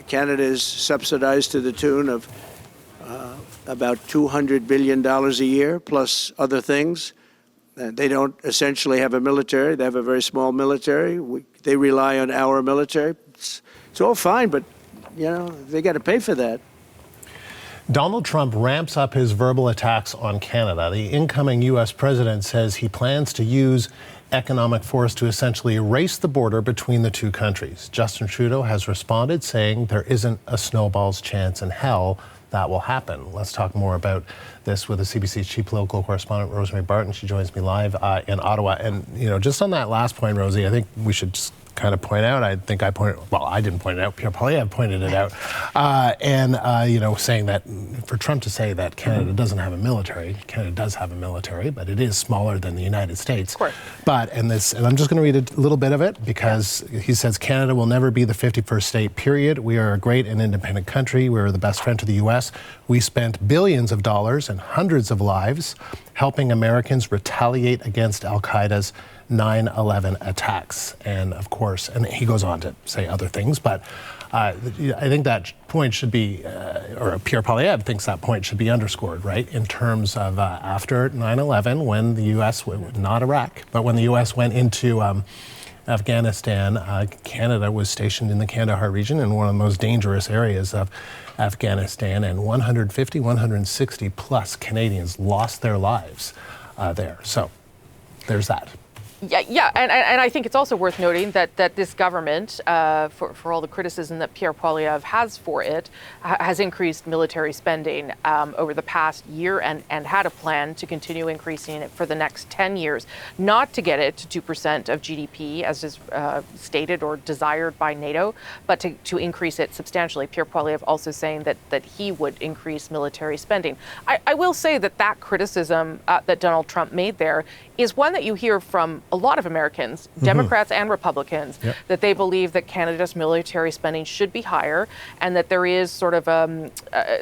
Canada is subsidized to the tune of about $200 billion a year, plus other things. They don't essentially have a military. They have a very small military. They rely on our military. It's all fine, but, they got to pay for that. Donald Trump ramps up his verbal attacks on Canada. The incoming U.S. president says he plans to use economic force to essentially erase the border between the two countries. Justin Trudeau has responded, saying there isn't a snowball's chance in hell that will happen. Let's talk more about this with the CBC's chief political correspondent, Rosemary Barton. She joins me live in Ottawa. And, just on that last point, Rosie, I think we should just kind of point out, I didn't point it out, Pierre Poilievre pointed it out, saying that for Trump to say that Canada doesn't have a military, Canada does have a military, but it is smaller than the United States. Of course. But, and I'm just going to read a little bit of it, because he says, Canada will never be the 51st state, period. We are a great and independent country. We are the best friend to the U.S. We spent billions of dollars and hundreds of lives helping Americans retaliate against Al-Qaeda's 9/11 attacks. And of course, and he goes on to say other things, but I think that point should be, or Pierre Poilievre thinks that point should be underscored, right? In terms of after 9/11, when the U.S., not Iraq, but when the U.S. went into Afghanistan, Canada was stationed in the Kandahar region, in one of the most dangerous areas of Afghanistan, and 160 plus Canadians lost their lives there. So there's that. Yeah, and I think it's also worth noting that this government, for all the criticism that Pierre Poilievre has for it, has increased military spending over the past year and had a plan to continue increasing it for the next 10 years, not to get it to 2% of GDP, as is stated or desired by NATO, but to increase it substantially. Pierre Poilievre also saying that he would increase military spending. I will say that criticism that Donald Trump made there is one that you hear from a lot of Americans, Democrats and Republicans, that they believe that Canada's military spending should be higher, and that there is sort of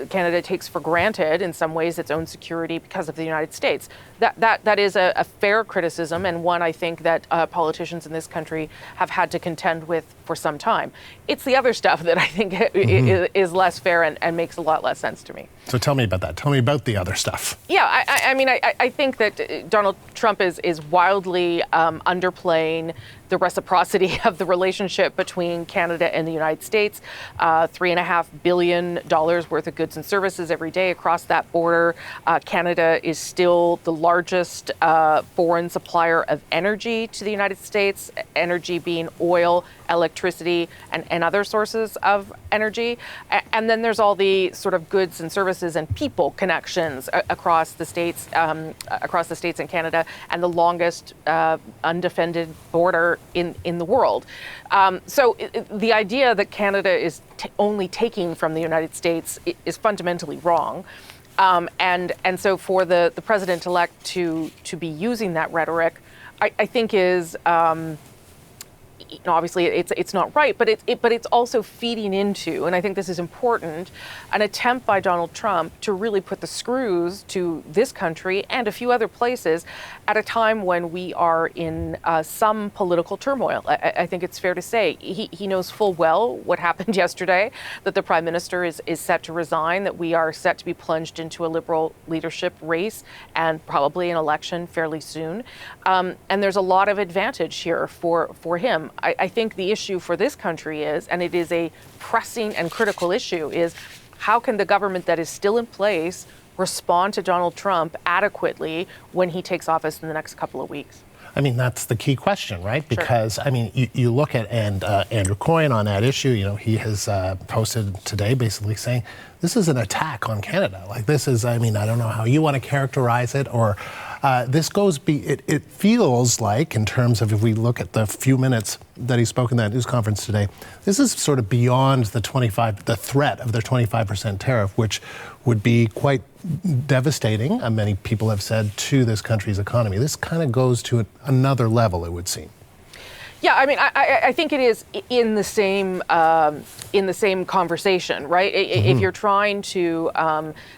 Canada takes for granted in some ways its own security because of the United States. That is a fair criticism, and one I think that politicians in this country have had to contend with for some time. It's the other stuff that I think is less fair and makes a lot less sense to me. So tell me about that. Tell me about the other stuff. Yeah, I think that Donald Trump is wildly underplaying the reciprocity of the relationship between Canada and the United States. $3.5 billion worth of goods and services every day across that border. Canada is still the largest foreign supplier of energy to the United States, energy being oil, electricity, and other sources of energy. And then there's all the sort of goods and services and people connections across the states in Canada, and the longest undefended border in the world. So the idea that Canada is only taking from the United States is fundamentally wrong. And so for the president-elect to be using that rhetoric, I think is obviously it's not right, but it's also feeding into, and I think this is important, an attempt by Donald Trump to really put the screws to this country and a few other places at a time when we are in some political turmoil. I think it's fair to say he knows full well what happened yesterday, that the Prime Minister is set to resign, that we are set to be plunged into a Liberal leadership race and probably an election fairly soon. And there's a lot of advantage here for him. I think the issue for this country is, and it is a pressing and critical issue, is how can the government that is still in place respond to Donald Trump adequately when he takes office in the next couple of weeks? I mean, that's the key question, right? Because, sure. I mean, you look at, and Andrew Coyne on that issue, he has posted today basically saying, this is an attack on Canada. Like, this is, I don't know how you want to characterize it, or this goes, it feels like, in terms of if we look at the few minutes that he spoke in that news conference today, this is sort of beyond the threat of the 25% tariff, which would be quite devastating, many people have said, to this country's economy. This kind of goes to another level, it would seem. Yeah, I mean, I think it is in the same conversation, right? If you're trying to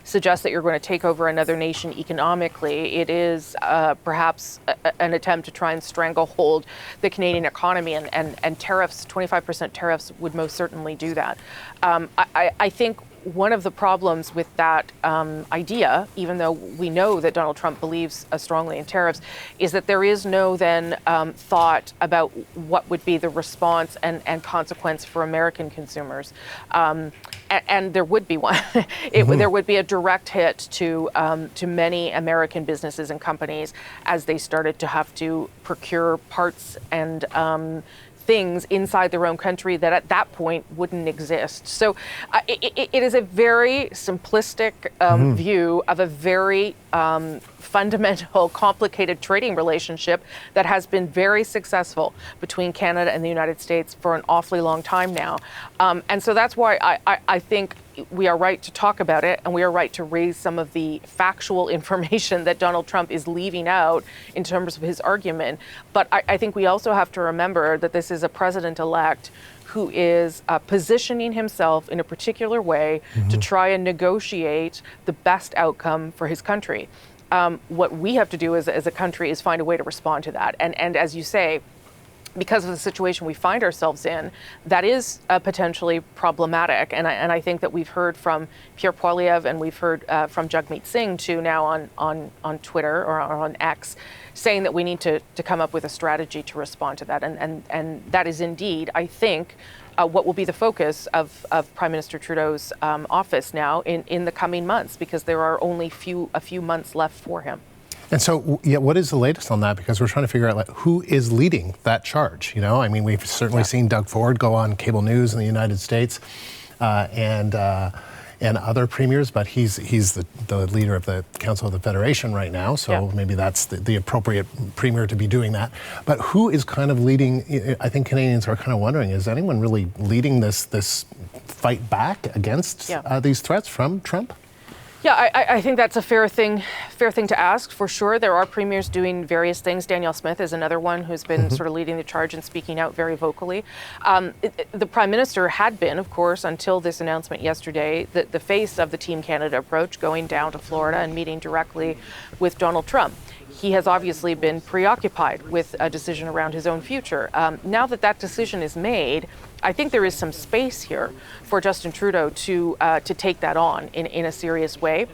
suggest that you're going to take over another nation economically, it is perhaps an attempt to try and stranglehold the Canadian economy, and tariffs, 25% tariffs, would most certainly do that. I think one of the problems with that idea, even though we know that Donald Trump believes strongly in tariffs, is that there is no then thought about what would be the response and consequence for American consumers. And there would be one. There would be a direct hit to many American businesses and companies as they started to have to procure parts and things inside their own country that at that point wouldn't exist. So it is a very simplistic view of a very fundamental, complicated trading relationship that has been very successful between Canada and the United States for an awfully long time now. And so that's why I think we are right to talk about it, and we are right to raise some of the factual information that Donald Trump is leaving out in terms of his argument. But I think we also have to remember that this is a president-elect who is positioning himself in a particular way to try and negotiate the best outcome for his country. What we have to do as a country is find a way to respond to that. And as you say, because of the situation we find ourselves in, that is potentially problematic. And I think that we've heard from Pierre Poilievre and we've heard from Jagmeet Singh too now on Twitter or on X, saying that we need to come up with a strategy to respond to that. And that is indeed, I think, what will be the focus of Prime Minister Trudeau's office now in the coming months, because there are only a few months left for him. And so, yeah, what is the latest on that? Because we're trying to figure out who is leading that charge. You know, I mean, we've certainly seen Doug Ford go on cable news in the United States, and other premiers, but he's the leader of the Council of the Federation right now. So maybe that's the appropriate premier to be doing that. But who is kind of leading? I think Canadians are kind of wondering: is anyone really leading this fight back against these threats from Trump? Yeah, I think that's a fair thing to ask, for sure. There are premiers doing various things. Danielle Smith is another one who's been sort of leading the charge and speaking out very vocally. The Prime Minister had been, of course, until this announcement yesterday, the face of the Team Canada approach, going down to Florida and meeting directly with Donald Trump. He has obviously been preoccupied with a decision around his own future. Now that decision is made, I think there is some space here for Justin Trudeau to take that on in a serious way.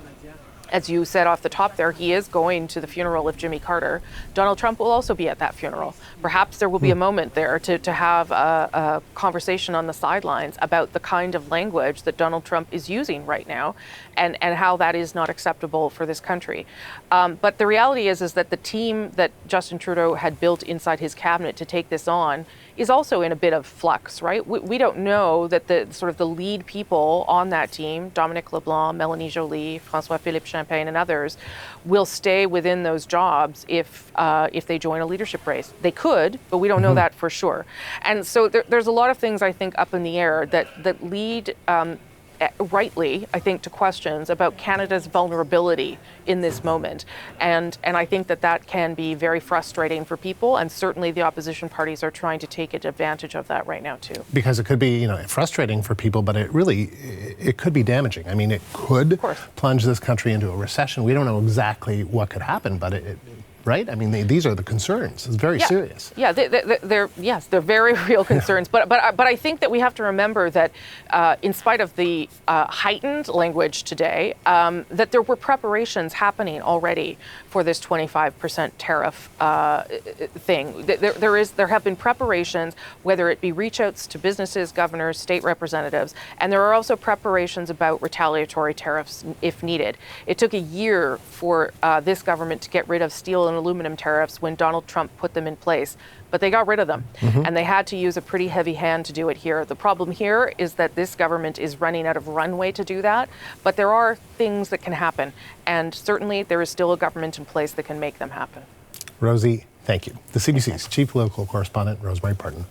As you said off the top there, he is going to the funeral of Jimmy Carter. Donald Trump will also be at that funeral. Perhaps there will be a moment there to have a conversation on the sidelines about the kind of language that Donald Trump is using right now and how that is not acceptable for this country. But the reality is that the team that Justin Trudeau had built inside his cabinet to take this on is also in a bit of flux, right? We don't know that the lead people on that team, Dominic LeBlanc, Melanie Joly, François-Philippe Champagne, and others, will stay within those jobs if they join a leadership race. They could, but we don't know that for sure. And so there's a lot of things, I think, up in the air that lead rightly, I think, to questions about Canada's vulnerability in this moment. And I think that can be very frustrating for people, and certainly the opposition parties are trying to take advantage of that right now too. Because it could be, frustrating for people, but it could be damaging. I mean, it could plunge this country into a recession. We don't know exactly what could happen, but right? I mean, these are the concerns. It's very serious. Yeah, they're very real concerns. But I think that we have to remember that in spite of the heightened language today, that there were preparations happening already for this 25% tariff thing. There have been preparations, whether it be reach outs to businesses, governors, state representatives, and there are also preparations about retaliatory tariffs if needed. It took a year for this government to get rid of steel and aluminum tariffs when Donald Trump put them in place, but they got rid of them, and they had to use a pretty heavy hand to do it here. The problem here is that this government is running out of runway to do that, but there are things that can happen, and certainly there is still a government in place that can make them happen. Rosie, thank you. The CBC's chief political correspondent, Rosemary Barton.